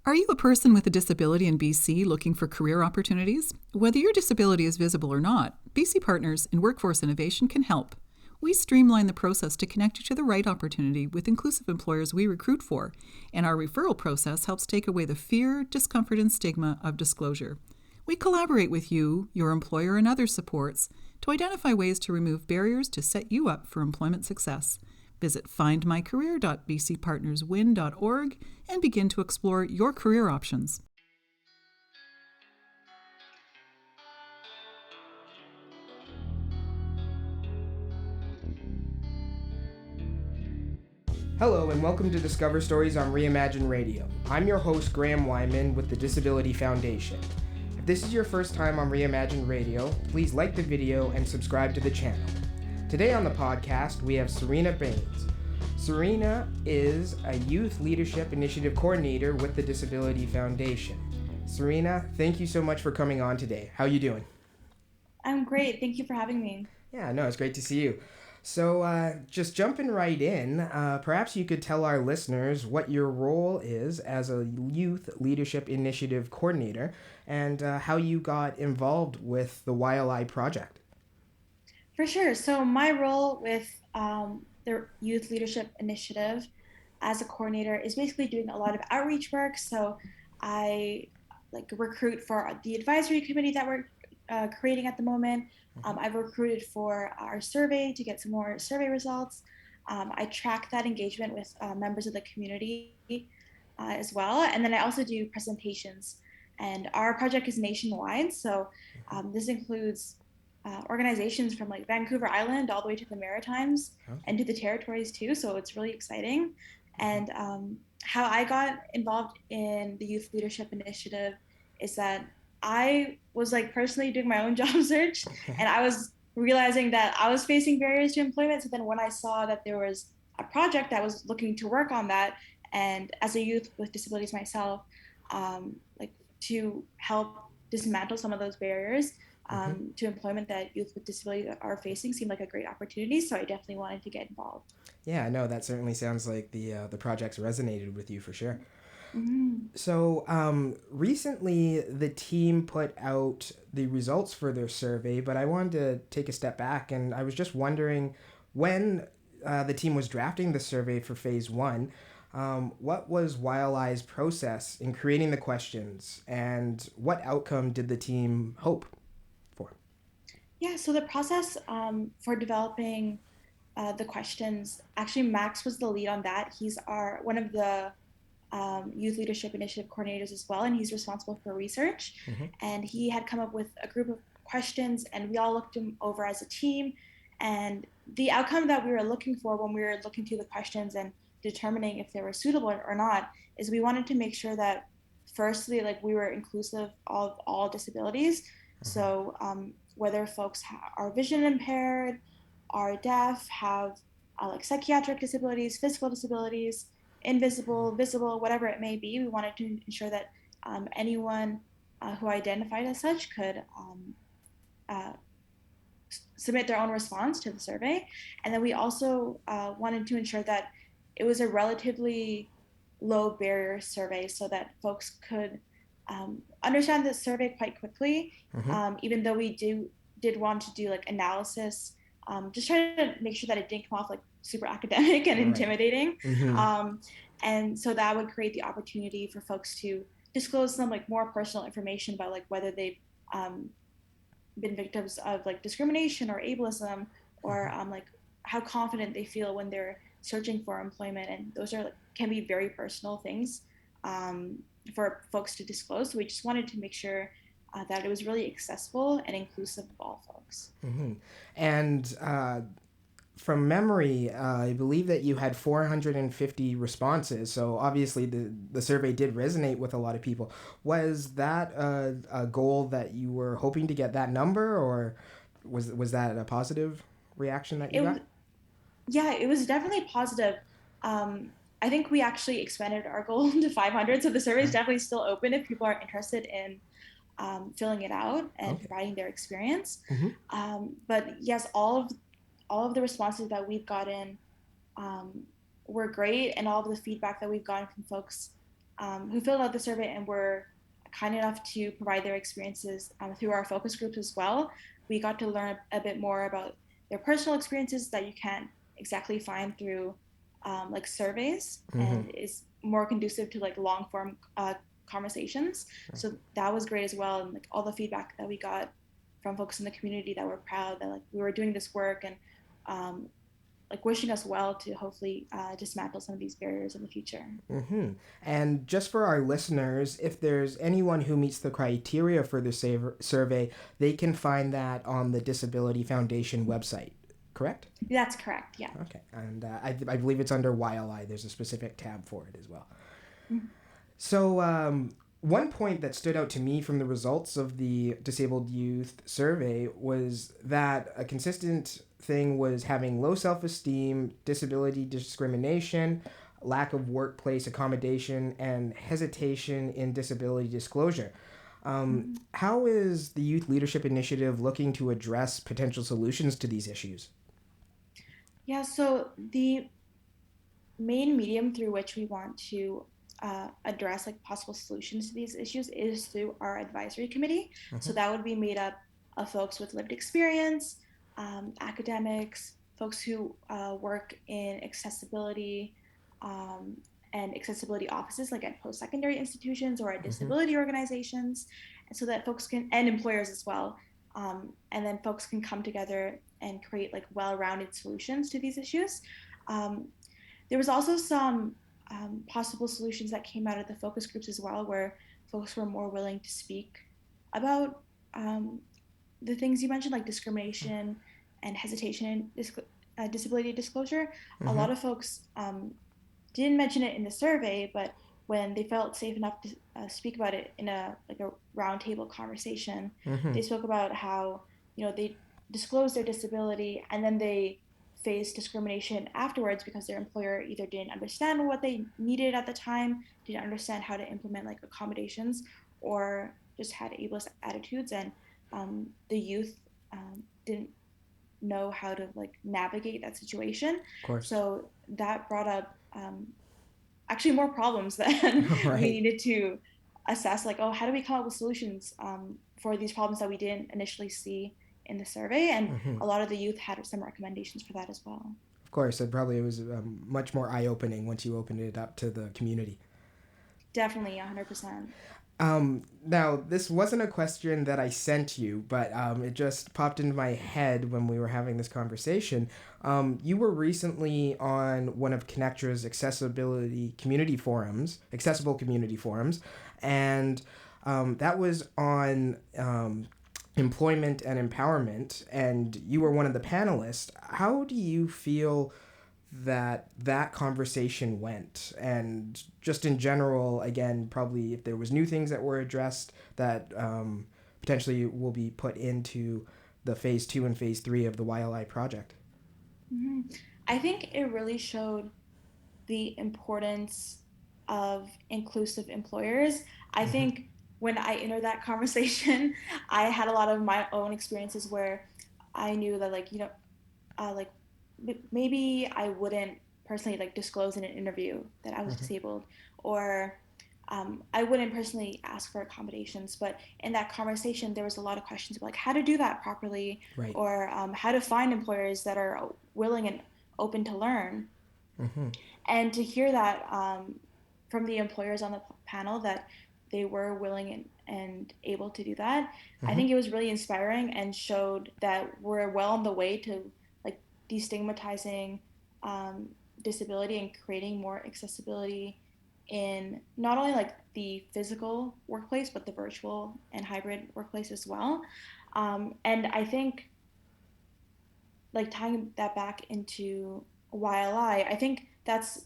Are you a person with a disability in BC looking for career opportunities? Whether your disability is visible or not, BC Partners in Workforce Innovation can help. We streamline the process to connect you to the right opportunity with inclusive employers we recruit for, and our referral process helps take away the fear, discomfort, and stigma of disclosure. We collaborate with you, your employer, and other supports to identify ways to remove barriers to set you up for employment success. Visit findmycareer.bcpartnerswin.org and begin to explore your career options. Hello and welcome to Discover Stories on Reimagine Radio. I'm your host Graham Wyman with the Disability Foundation. If this is your first time on Reimagine Radio, please like the video and subscribe to the channel. Today on the podcast we have Serena Baines. Serena is a Youth Leadership Initiative Coordinator with the Disability Foundation. Serena, thank you so much for coming on today. How are you doing? I'm great. Thank you for having me. Yeah, no, it's great to see you. So just jumping right in, perhaps you could tell our listeners what your role is as a Youth Leadership Initiative Coordinator and how you got involved with the YLI project. For sure. So my role with the Youth Leadership Initiative as a coordinator is basically doing a lot of outreach work. So I recruit for the advisory committee that we're creating at the moment. I've recruited for our survey to get some more survey results. I track that engagement with members of the community as well. And then I also do presentations. And our project is nationwide. So this includes organizations from like Vancouver Island all the way to the Maritimes and to the territories too. So it's really exciting. And how I got involved in the Youth Leadership Initiative is that I was personally doing my own job search and I was realizing that I was facing barriers to employment. So then when I saw that there was a project that was looking to work on that, and as a youth with disabilities myself, to help dismantle some of those barriers to employment that youth with disabilities are facing seemed like a great opportunity. So I definitely wanted to get involved. Yeah, no, that certainly sounds like the projects resonated with you for sure. Mm-hmm. So recently the team put out the results for their survey, but I wanted to take a step back and I was just wondering when the team was drafting the survey for phase one, what was YLI's process in creating the questions and what outcome did the team hope for? Yeah, so the process for developing the questions, actually Max was the lead on that. He's one of the Youth Leadership Initiative coordinators as well, and he's responsible for research. Mm-hmm. And he had come up with a group of questions, and we all looked them over as a team. And the outcome that we were looking for when we were looking through the questions and determining if they were suitable or not is we wanted to make sure that, firstly, we were inclusive of all disabilities. Mm-hmm. So whether folks are vision impaired, are deaf, have psychiatric disabilities, physical disabilities, invisible, visible, whatever it may be, we wanted to ensure that anyone who identified as such could submit their own response to the survey. And then we also wanted to ensure that it was a relatively low barrier survey so that folks could understand the survey quite quickly, even though we did want to do analysis, just trying to make sure that it didn't come off super academic and intimidating. Mm-hmm. And so that would create the opportunity for folks to disclose some more personal information about whether they've been victims of discrimination or ableism, or how confident they feel when they're searching for employment. And those are can be very personal things for folks to disclose. So we just wanted to make sure that it was really accessible and inclusive of all folks. Mm-hmm. And from memory, I believe that you had 450 responses. So obviously the survey did resonate with a lot of people. Was that a goal that you were hoping to get that number, or was that a positive reaction that you got? Yeah, it was definitely positive. I think we actually expanded our goal to 500. So the survey is definitely still open if people are interested in filling it out and providing their experience. Mm-hmm. But yes, all of the responses that we've gotten were great, and all of the feedback that we've gotten from folks who filled out the survey and were kind enough to provide their experiences through our focus groups as well. We got to learn a bit more about their personal experiences that you can't exactly find through like surveys, and is more conducive to like long form conversations. So that was great as well, and like all the feedback that we got from folks in the community that were proud that like we were doing this work, and like wishing us well to hopefully dismantle some of these barriers in the future. And just for our listeners, if there's anyone who meets the criteria for the survey, they can find that on the Disability Foundation website, correct? That's correct, yeah. Okay, and I believe it's under YLI. There's a specific tab for it as well. So one point that stood out to me from the results of the Disabled Youth Survey was that a consistent thing was having low self-esteem, disability discrimination, lack of workplace accommodation, and hesitation in disability disclosure. How is the Youth Leadership Initiative looking to address potential solutions to these issues? Yeah, so the main medium through which we want to address like possible solutions to these issues is through our advisory committee. So that would be made up of folks with lived experience, academics, folks who work in accessibility and accessibility offices like at post-secondary institutions or at disability organizations, and so that folks can, and employers as well, and then folks can come together and create like well-rounded solutions to these issues. There was also some possible solutions that came out of the focus groups as well, where folks were more willing to speak about the things you mentioned, like discrimination and hesitation and disability disclosure. A lot of folks didn't mention it in the survey, but when they felt safe enough to speak about it in a roundtable conversation, they spoke about how they disclosed their disability and then they faced discrimination afterwards because their employer either didn't understand what they needed at the time, didn't understand how to implement like accommodations, or just had ableist attitudes, and the youth didn't know how to like navigate that situation. Of course. So that brought up actually more problems than Right. we needed to assess, like, oh, how do we come up with solutions for these problems that we didn't initially see in the survey? And a lot of the youth had some recommendations for that as well. Of course, it probably was much more eye-opening once you opened it up to the community. Definitely, 100%. Now, this wasn't a question that I sent you, but it just popped into my head when we were having this conversation. You were recently on one of Connectra's accessible community forums, and that was on employment and empowerment, and you were one of the panelists. How do you feel that conversation went, and just in general, again, probably if there was new things that were addressed that potentially will be put into the phase 2 and phase 3 of the YLI project? I think it really showed the importance of inclusive employers. I think when I entered that conversation, I had a lot of my own experiences where I knew that like maybe I wouldn't personally like disclose in an interview that I was disabled, or I wouldn't personally ask for accommodations. But in that conversation, there was a lot of questions about like how to do that properly, Right. or how to find employers that are willing and open to learn. And to hear that from the employers on the panel, that they were willing and able to do that, I think it was really inspiring and showed that we're well on the way to like destigmatizing disability and creating more accessibility in not only like the physical workplace, but the virtual and hybrid workplace as well. And I think like tying that back into YLI, I think that's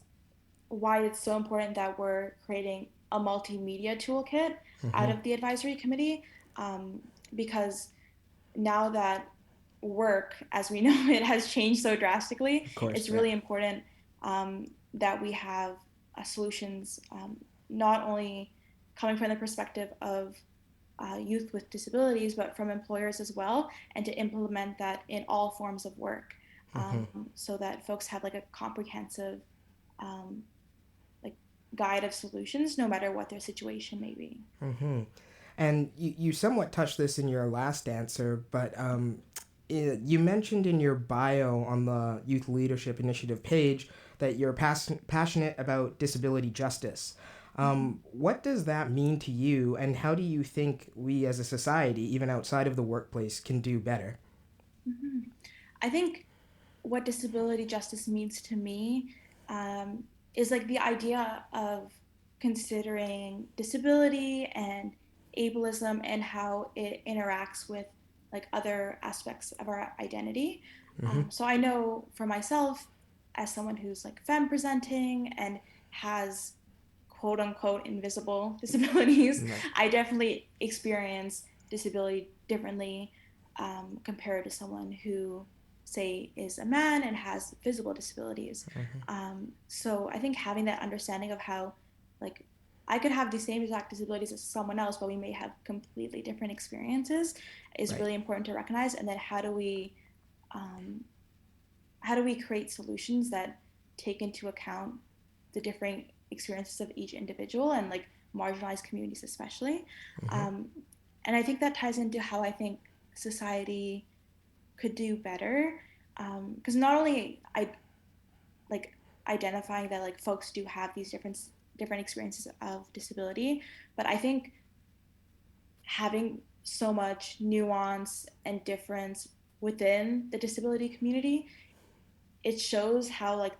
why it's so important that we're creating a multimedia toolkit out of the advisory committee, because now that work as we know it has changed so drastically, it's really important that we have solutions not only coming from the perspective of youth with disabilities, but from employers as well, and to implement that in all forms of work, so that folks have like a comprehensive like guide of solutions, no matter what their situation may be. Mm-hmm. And you somewhat touched this in your last answer, but you mentioned in your bio on the Youth Leadership Initiative page that you're passionate about disability justice. What does that mean to you, and how do you think we as a society, even outside of the workplace, can do better? Mm-hmm. I think what disability justice means to me um, is like the idea of considering disability and ableism and how it interacts with like other aspects of our identity. Mm-hmm. So I know for myself, as someone who's like femme presenting and has quote unquote invisible disabilities, Right. I definitely experience disability differently compared to someone who, say, is a man and has visible disabilities. Mm-hmm. So I think having that understanding of how, like, I could have the same exact disabilities as someone else, but we may have completely different experiences is Right. really important to recognize. And then um, how do we create solutions that take into account the different experiences of each individual and like marginalized communities especially. Mm-hmm. um, and I think that ties into how I think society could do better, because not only I like identifying that like folks do have these different experiences of disability, but I think having so much nuance and difference within the disability community, it shows how like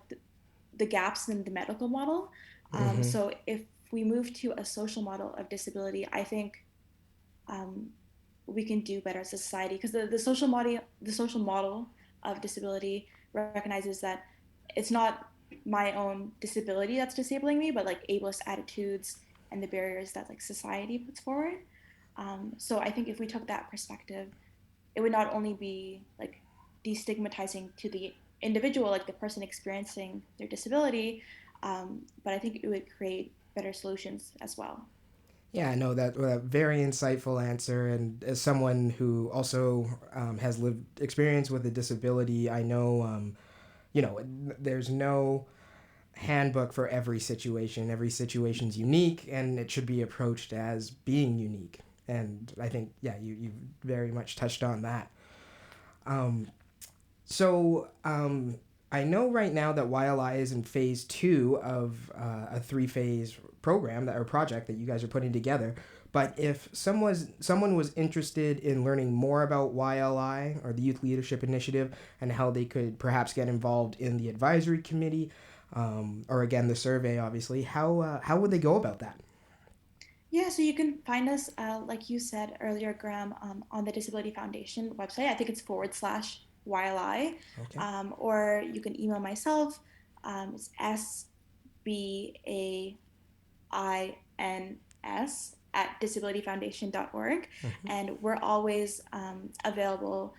the gaps in the medical model. Mm-hmm. So if we move to a social model of disability, I think um, we can do better as a society, because the social model of disability recognizes that it's not my own disability that's disabling me, but like ableist attitudes and the barriers that like society puts forward. So I think if we took that perspective, it would not only be like destigmatizing to the individual, like the person experiencing their disability, but I think it would create better solutions as well. Yeah, no, that very insightful answer. And as someone who also has lived experience with a disability, I know, there's no handbook for every situation. Every situation's unique, and it should be approached as being unique. And I think, yeah, you very much touched on that. Um, so I know right now that YLI is in phase two of a three-phase program or project that you guys are putting together. But if someone was interested in learning more about YLI or the Youth Leadership Initiative and how they could perhaps get involved in the advisory committee, or again the survey, obviously, how would they go about that? Yeah, so you can find us, like you said earlier, Graham, on the Disability Foundation website. I think it's /YLI. Okay. Or you can email myself. It's SBAINS@disabilityfoundation.org. Mm-hmm. And we're always available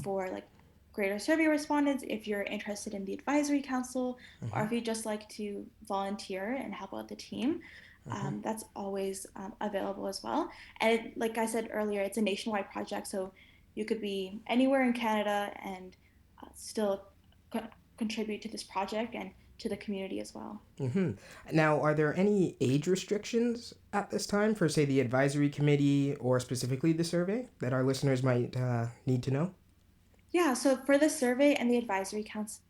for like greater survey respondents if you're interested in the advisory council, or Mm-hmm. if you just like to volunteer and help out the team. Mm-hmm. That's always available as well. And like I said earlier, it's a nationwide project, so you could be anywhere in Canada and still co- contribute to this project and to the community as well. Mm-hmm. Now, are there any age restrictions at this time for, say, the advisory committee or specifically the survey that our listeners might need to know? Yeah, so for the survey and the advisory council,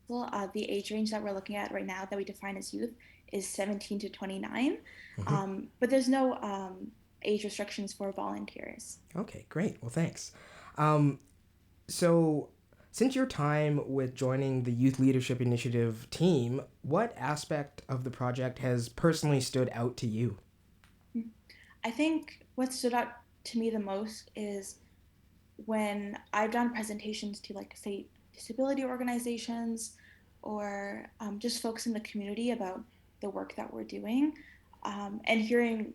the age range that we're looking at right now that we define as youth is 17 to 29. Mm-hmm. But there's no age restrictions for volunteers. Okay, great. Well, thanks. Um, so, since your time with joining the Youth Leadership Initiative team, what aspect of the project has personally stood out to you? I think what stood out to me the most is when I've done presentations to, like, say, disability organizations or just folks in the community about the work that we're doing, and hearing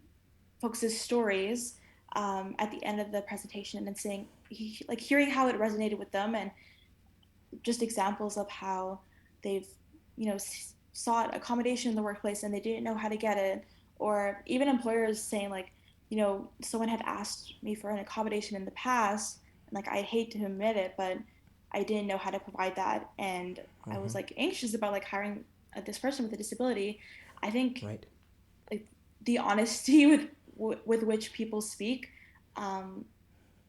folks' stories at the end of the presentation and saying, like, hearing how it resonated with them, and just examples of how they've, sought accommodation in the workplace and they didn't know how to get it, or even employers saying like, someone had asked me for an accommodation in the past, and like I hate to admit it, but I didn't know how to provide that, and I Mm-hmm. was like anxious about like hiring this person with a disability. I think Right. the honesty with which people speak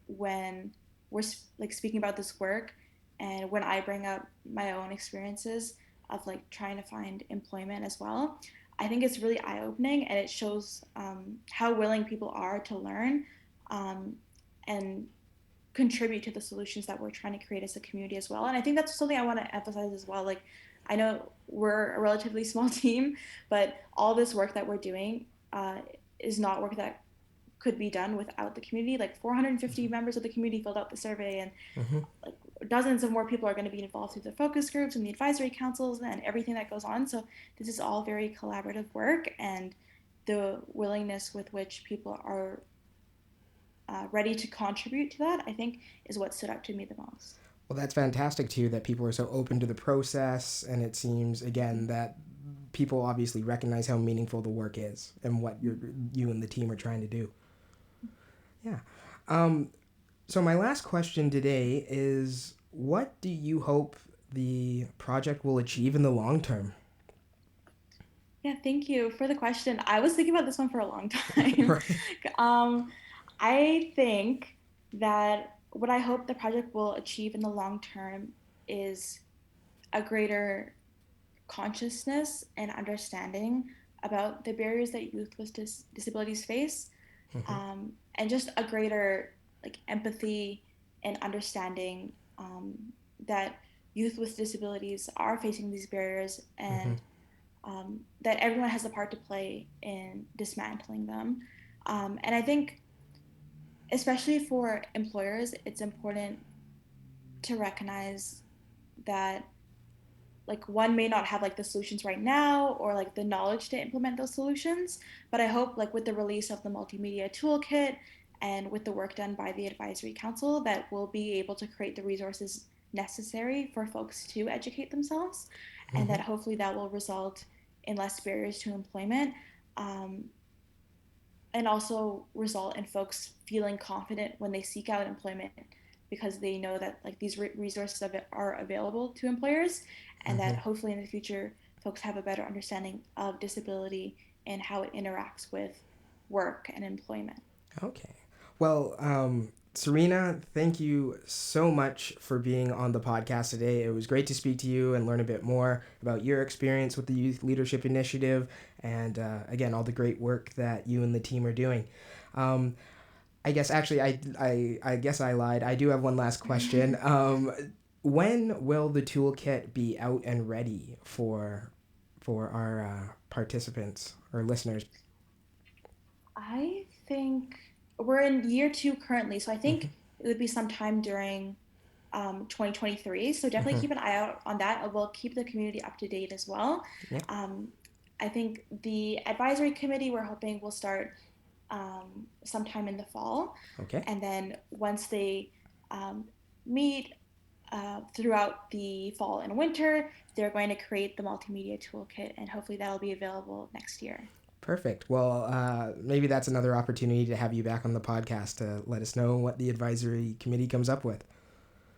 when we're like speaking about this work, and when I bring up my own experiences of like trying to find employment as well. I think it's really eye-opening, and it shows how willing people are to learn um, and contribute to the solutions that we're trying to create as a community as well. And I think that's something I want to emphasize as well. Like, I know we're a relatively small team, but all this work that we're doing is not work that could be done without the community. Like 450 members of the community filled out the survey, and Mm-hmm. like dozens of more people are going to be involved through the focus groups and the advisory councils and everything that goes on. So this is all very collaborative work, and the willingness with which people are ready to contribute to that, I think, is what stood out to me the most. Well, that's fantastic too that people are so open to the process, and it seems again that people obviously recognize how meaningful the work is and what you and the team are trying to do. Yeah. So my last question today is, what do you hope the project will achieve in the long term? Yeah, thank you for the question. I was thinking about this one for a long time. Right. um, I think that what I hope the project will achieve in the long term is a greater consciousness and understanding about the barriers that youth with disabilities face, Mm-hmm. and just a greater like empathy and understanding that youth with disabilities are facing these barriers, Mm-hmm. and that everyone has a part to play in dismantling them. And I think, especially for employers, it's important to recognize that like one may not have like the solutions right now or like the knowledge to implement those solutions, but I hope like with the release of the multimedia toolkit and with the work done by the advisory council that we'll be able to create the resources necessary for folks to educate themselves, and Mm-hmm. that hopefully that will result in less barriers to employment, um, and also result in folks feeling confident when they seek out employment because they know that like these resources are available to employers, and Mm-hmm. that hopefully in the future folks have a better understanding of disability and how it interacts with work and employment. Okay. Well, Serena, thank you so much for being on the podcast today. It was great to speak to you and learn a bit more about your experience with the Youth Leadership Initiative, and again, all the great work that you and the team are doing. Um, I guess actually, I guess I lied. I do have one last question. When will the toolkit be out and ready for our participants or listeners? I think we're in year 2 currently, so I Mm-hmm. think it would be sometime during 2023. So definitely Mm-hmm. keep an eye out on that. We'll keep the community up to date as well. Yeah. Um, I think the advisory committee we're hoping will start sometime in the fall, Okay. and then once they um, meet throughout the fall and winter, they're going to create the multimedia toolkit, and hopefully that'll be available next year. Perfect. Well, maybe that's another opportunity to have you back on the podcast to let us know what the advisory committee comes up with.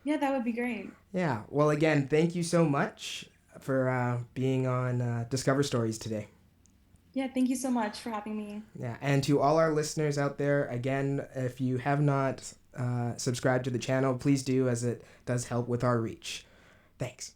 Yeah, that would be great. Yeah. Well, again, thank you so much for being on Discover Stories today. Yeah, thank you so much for having me. Yeah. And to all our listeners out there, again, if you have not subscribed to the channel, please do, as it does help with our reach. Thanks.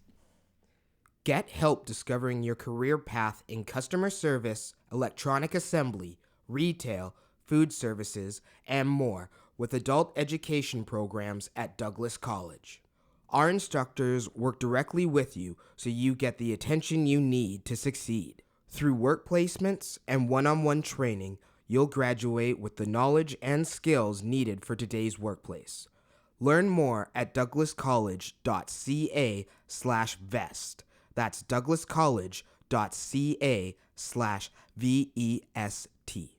Get help discovering your career path in customer service, electronic assembly, retail, food services, and more with adult education programs at Douglas College. Our instructors work directly with you so you get the attention you need to succeed. Through work placements and one-on-one training, you'll graduate with the knowledge and skills needed for today's workplace. Learn more at douglascollege.ca/vest. That's douglascollege.ca/VEST.